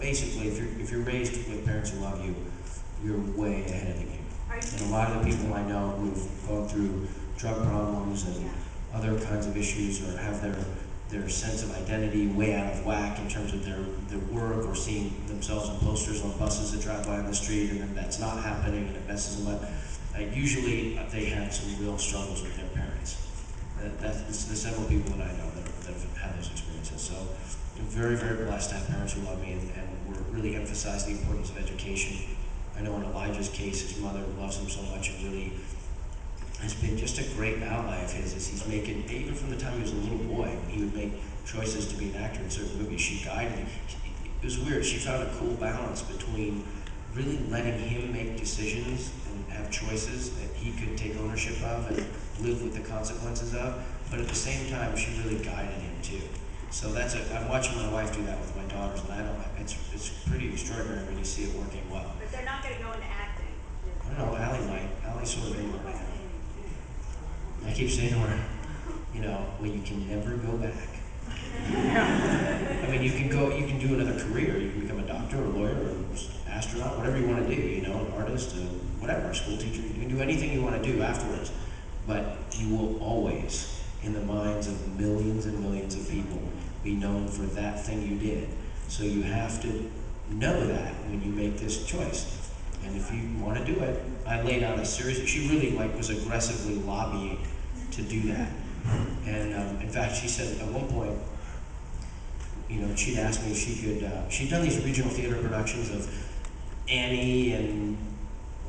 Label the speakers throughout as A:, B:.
A: basically, if you're raised with parents who love you, you're way ahead of the game. And a lot of the people I know who've gone through drug problems and other kinds of issues, or have their sense of identity way out of whack in terms of their work, or seeing themselves in posters on buses that drive by on the street, and then that's not happening and it messes them up. Usually they have some real struggles with their parents. There's several people that I know that have had those experiences. So I'm very, very blessed to have parents who love me and really emphasize the importance of education. I know in Elijah's case, his mother loves him so much and really has been just a great ally of his as he's making, even from the time he was a little boy, when he would make choices to be an actor in certain movies, she guided him. It was weird, she found a cool balance between really letting him make decisions and have choices that he could take ownership of and live with the consequences of, but at the same time, she really guided him too. So I'm watching my wife do that with my daughters, and it's pretty extraordinary when you see it working well.
B: But they're not going to go into acting.
A: I don't know, Allie might. Allie's sort of in there right now. I keep saying to her, well, you can never go back. I mean, you can do another career. You can become a doctor or a lawyer or an astronaut, whatever you want to do, an artist, whatever, a school teacher. You can do anything you want to do afterwards. But you will always, in the minds of millions and millions of people, be known for that thing you did. So you have to know that when you make this choice. And if you want to do it, I laid out a series. She really was aggressively lobbying to do that. And in fact, she said at one point, she'd asked me if she could, she'd done these regional theater productions of Annie and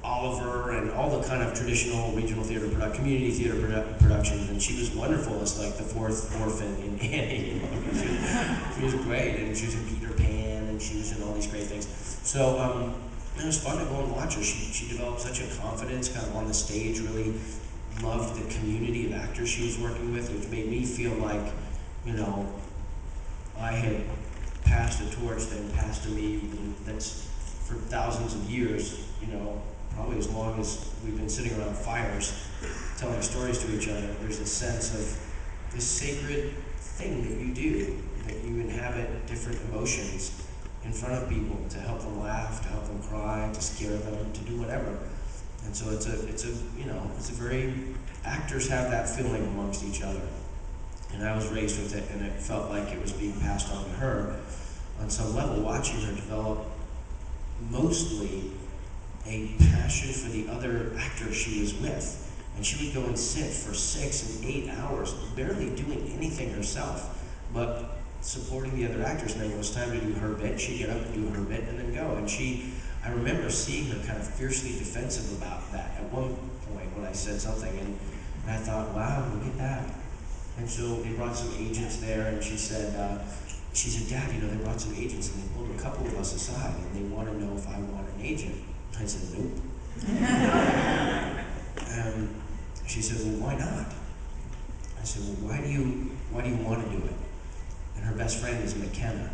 A: Oliver and all the kind of traditional regional theater community theater productions, and she was wonderful as the fourth orphan in Annie. She was great, and she was in Peter Pan, and she was in all these great things. So it was fun to go and watch her. She developed such a confidence kind of on the stage, really loved the community of actors she was working with, which made me feel like, I had passed a torch that had passed to me that's for thousands of years, probably as long as we've been sitting around fires telling stories to each other. There's a sense of this sacred thing that you do, that you inhabit different emotions in front of people to help them laugh, to help them cry, to scare them, to do whatever. And so it's a very, actors have that feeling amongst each other. And I was raised with it, and it felt like it was being passed on to her on some level, watching her develop mostly a passion for the other actors she was with. And she would go and sit for 6 and 8 hours, barely doing anything herself, but supporting the other actors. And then when it was time to do her bit, she'd get up and do her bit and then go. And I remember seeing her kind of fiercely defensive about that at one point when I said something, and I thought, wow, look at that. And so they brought some agents there, and she said, Dad, they brought some agents, and they pulled a couple of us aside, and they want to know if I want an agent. I said, nope. She said, well, why not? I said, well, why do you want to do it? And her best friend is McKenna.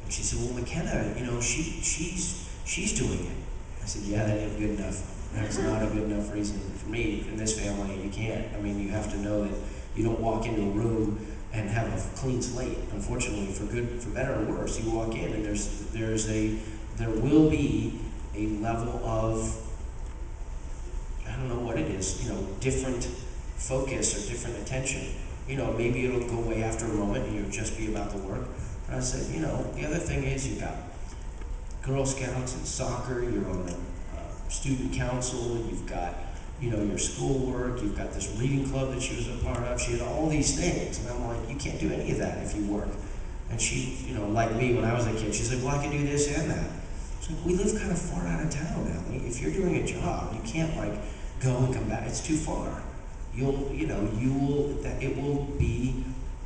A: And she said, well, McKenna, she's doing it. I said, yeah, that ain't good enough. That's not a good enough reason for me. In this family, you can't. I mean, you have to know that you don't walk into a room and have a clean slate. Unfortunately, for better or worse, you walk in and there will be a level of, I don't know what it is, different focus or different attention. Maybe it'll go away after a moment and you'll just be about the work. And I said, the other thing is you've got Girl Scouts and soccer, you're on the student council, you've got, your schoolwork, you've got this reading club that she was a part of. She had all these things. And I'm like, you can't do any of that if you work. And she, like me when I was a kid, she's like, well, I can do this and that. So we live kind of far out of town now. If you're doing a job, you can't go and come back. It's too far.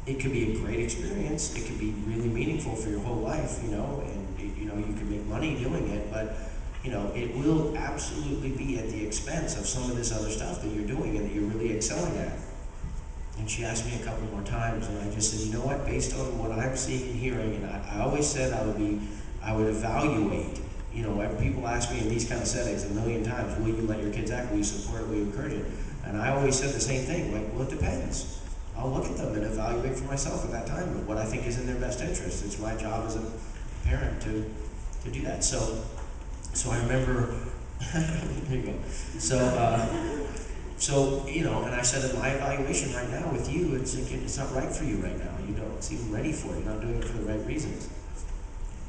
A: It could be a great experience. It could be really meaningful for your whole life, and you can make money doing it, but it will absolutely be at the expense of some of this other stuff that you're doing and that you're really excelling at. And she asked me a couple more times, and I just said, you know what, based on what I'm seeing and hearing, and I always said I would evaluate. People ask me in these kind of settings a million times, will you let your kids act? Will you support it? Will you encourage it? And I always said the same thing, well, it depends. I'll look at them and evaluate for myself at that time what I think is in their best interest. It's my job as a parent to to do that. So I remember, there you go. So, and I said that my evaluation right now with you, it's not right for you right now. You don't seem ready for it. You're not doing it for the right reasons.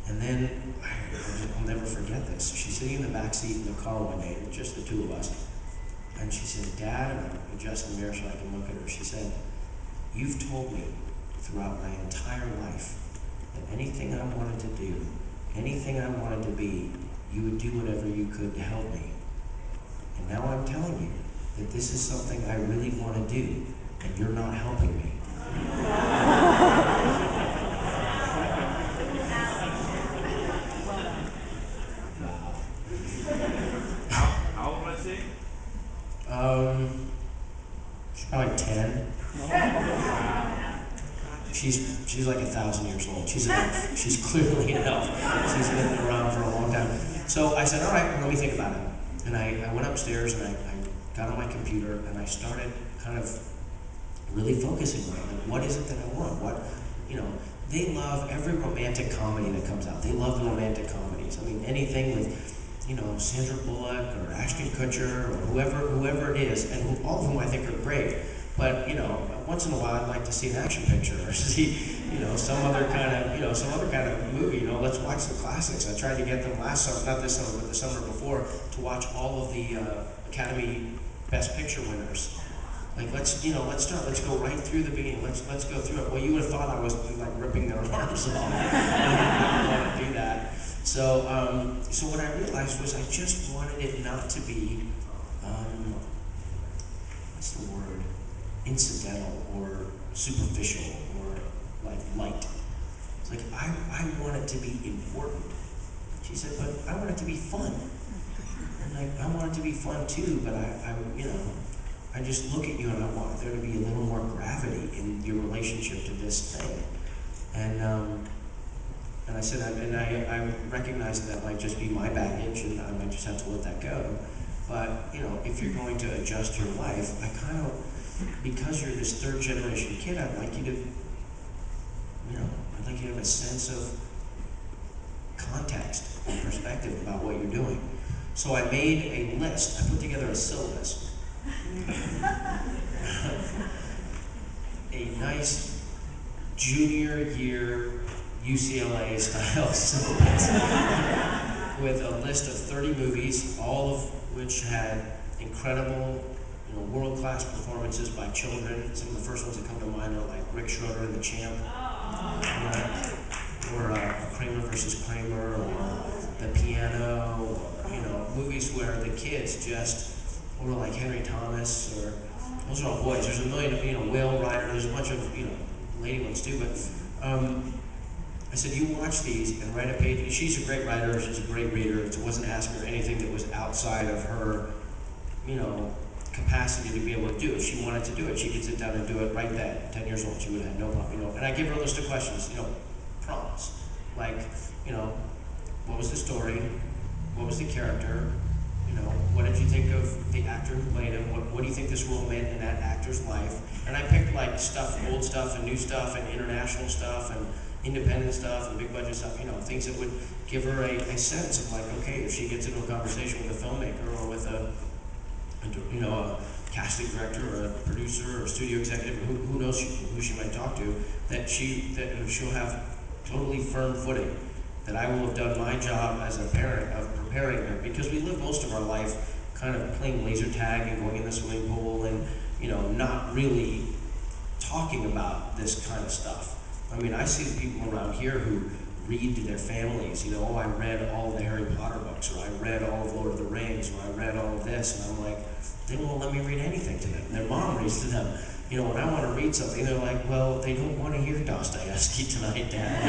A: And then, I'll never forget this. She's sitting in the back seat in the car one day, just the two of us. And she said, Dad, and I adjust the mirror so I can look at her. She said, you've told me throughout my entire life that anything I wanted to do, anything I wanted to be, you would do whatever you could to help me. And now I'm telling you that this is something I really want to do, and you're not helping me.
B: How old was she?
A: She's probably 10. She's like 1,000 years old. She's an elf. She's clearly an elf. She's been around for a long time. So I said, all right, let me think about it. And I went upstairs and I got on my computer and I started kind of really focusing on it. Like, what is it that I want? They love every romantic comedy that comes out. They love the romantic comedies. I mean, anything with, Sandra Bullock or Ashton Kutcher or whoever it is, and all of whom I think are great. But, once in a while I'd like to see an action picture or see, some other kind of movie. Let's watch the classics. I tried to get them last summer, not this summer, but the summer before, to watch all of the Academy Best Picture winners. Like, let's go right through the beginning. Let's go through it. Well, you would have thought I was like ripping their arms off. I didn't want to do that. So what I realized was I just wanted it not to be, what's the word? Incidental or superficial or like light. It's like, I want it to be important. She said, but I want it to be fun. And like, I want it to be fun too, but I just look at you and I want there to be a little more gravity in your relationship to this thing. And I said, I recognize that might just be my baggage and I might just have to let that go. But, if you're going to adjust your life, because you're this third generation kid, I'd like you to have a sense of context and perspective about what you're doing. So I made a list. I put together a syllabus. A nice junior year UCLA style syllabus with a list of 30 movies, all of which had incredible, world-class performances by children. Some of the first ones that come to mind are like Rick Schroeder and the Champ, or Kramer versus Kramer, or The Piano, or movies where the kids or like Henry Thomas, or those are all boys. There's a million, Whale Rider. There's a bunch of lady ones too. But I said, you watch these and write a page. She's a great writer. She's a great reader. It wasn't asking her anything that was outside of her, capacity to be able to do it. If she wanted to do it, she could sit down and do it right then. 10 years old, she would have had no problem. And I give her a list of questions, prompts. Like, what was the story? What was the character? What did you think of the actor who played him? What do you think this role meant in that actor's life? And I picked like old stuff and new stuff and international stuff and independent stuff and big budget stuff, things that would give her a sense of like, okay, if she gets into a conversation with a filmmaker or with a casting director or a producer or a studio executive, who knows who she might talk to, that she'll have totally firm footing, that I will have done my job as a parent of preparing her, because we live most of our life kind of playing laser tag and going in the swimming pool and not really talking about this kind of stuff. I mean, I see people around here who read to their families, I read all the Harry Potter books, or I read all of Lord of the Rings, or I read all of this, and I'm like, they won't let me read anything to them. Their mom reads to them. When I want to read something, they're like, well, they don't want to hear Dostoevsky tonight, Dad.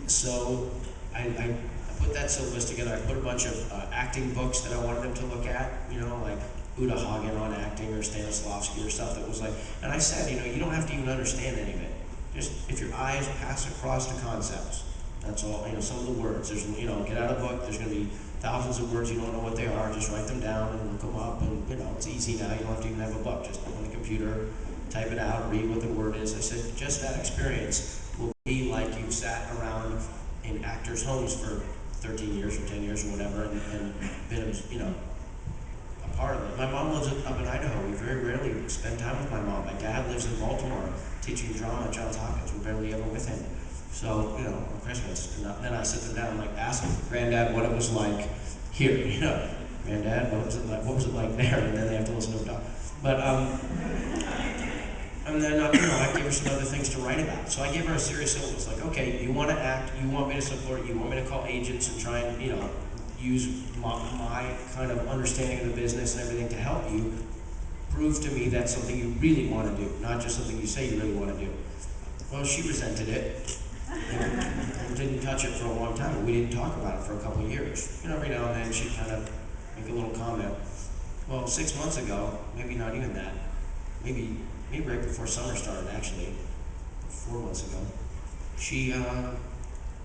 A: So I put that syllabus together. I put a bunch of acting books that I wanted them to look at, like Uta Hagen on acting or Stanislavski or stuff that was like, and I said, you don't have to even understand any of it. Just if your eyes pass across the concepts, that's all, some of the words. There's, get out a book, there's going to be thousands of words, you don't know what they are, just write them down and look them up, and it's easy now, you don't have to even have a book, just open the computer, type it out, read what the word is. I said, just that experience will be like you've sat actors' homes for 13 years or 10 years or whatever, and been, you know, a part of it. My mom lives up in Idaho. We very rarely spend time with my mom. My dad lives in Baltimore teaching drama at Johns Hopkins. We're barely ever with him. So, you know, on Christmas, and then I sit them down and like ask them, Granddad, what it was like here, you know, Granddad, what was it like there? And then they have to listen to them talk. But, and then, you know, I gave her some other things to write about. So I gave her a series syllabus, like, okay, you want to act, you want me to support you, want me to call agents and try and, you know, use my kind of understanding of the business and everything to help you. Prove to me that's something you really want to do, not just something you say you really want to do. Well, she resented it and didn't touch it for a long time. We didn't talk about it for a couple of years. You know, every now and then she'd kind of make a little comment. Well, 6 months ago, maybe not even that, maybe right before summer started, actually, 4 months ago,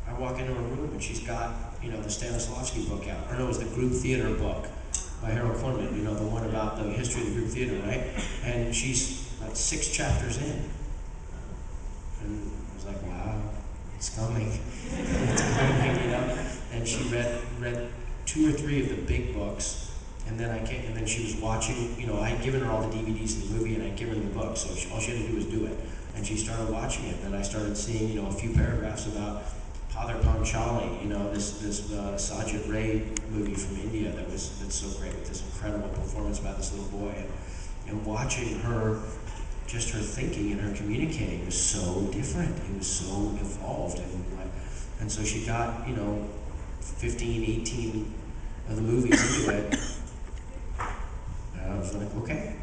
A: I walk into her room and she's got, you know, the Stanislavski book out. Or no, it was the group theater book by Harold Korman, you know, the one about the history of the group theater, right? And she's like 6 chapters in. And I was like, wow, it's coming. It's coming, you know? And she read 2 or 3 of the big books. And then and then she was watching, you know, I'd given her all the DVDs of the movie and I'd given her the book, so all she had to do was do it. And she started watching it, and then I started seeing, you know, a few paragraphs about Padre Panchali, you know, this Sajid Ray movie from India that's so great, with this incredible performance by this little boy. And watching her, just her thinking and her communicating was so different. It was so evolved. And so she got, you know, 15, 18 of the movies into it. And I was like, okay.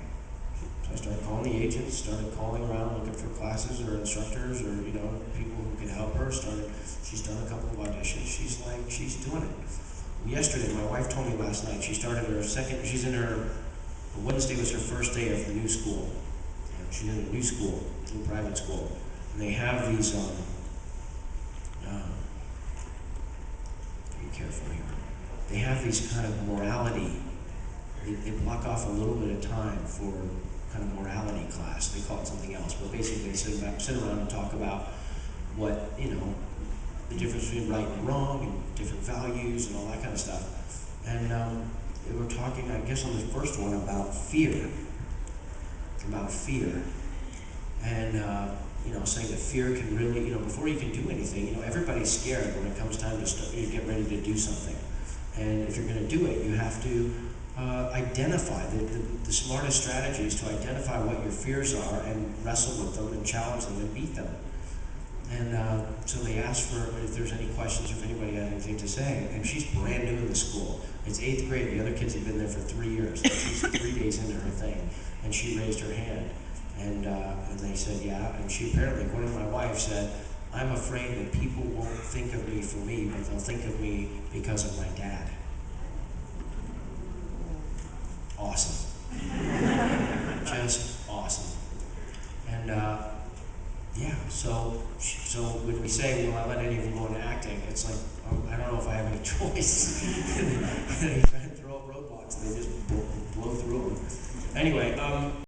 A: So I started calling the agents, started calling around looking for classes or instructors or, you know, people who could help her. She's done a couple of auditions. She's doing it. Yesterday, my wife told me last night, she's in her, Wednesday was her first day of the new school. She's in a new school, new private school. And they have these, be careful here. They have these kind of morality, they block off a little bit of time for kind of morality class. They call it something else, but basically they sit around and talk about what, you know, the difference between right and wrong and different values and all that kind of stuff. And they were talking, I guess on the first one, about fear. And, you know, saying that fear can really, you know, before you can do anything, you know, everybody's scared when it comes time to get ready to do something. And if you're going to do it, you have to identify. The smartest strategy is to identify what your fears are and wrestle with them and challenge them and beat them. And so they asked for if there's any questions, or if anybody had anything to say. And she's brand new in the school. It's 8th grade. The other kids have been there for 3 years. And she's 3 days into her thing. And she raised her hand. And they said, yeah. And she apparently, according to my wife, said, I'm afraid that people won't think of me for me, but they'll think of me because of my dad. Awesome. Just awesome. And yeah, so when we say, will I let any of them go into acting, it's like, I don't know if I have any choice. They try to throw up roadblocks and they just blow through them. Anyway,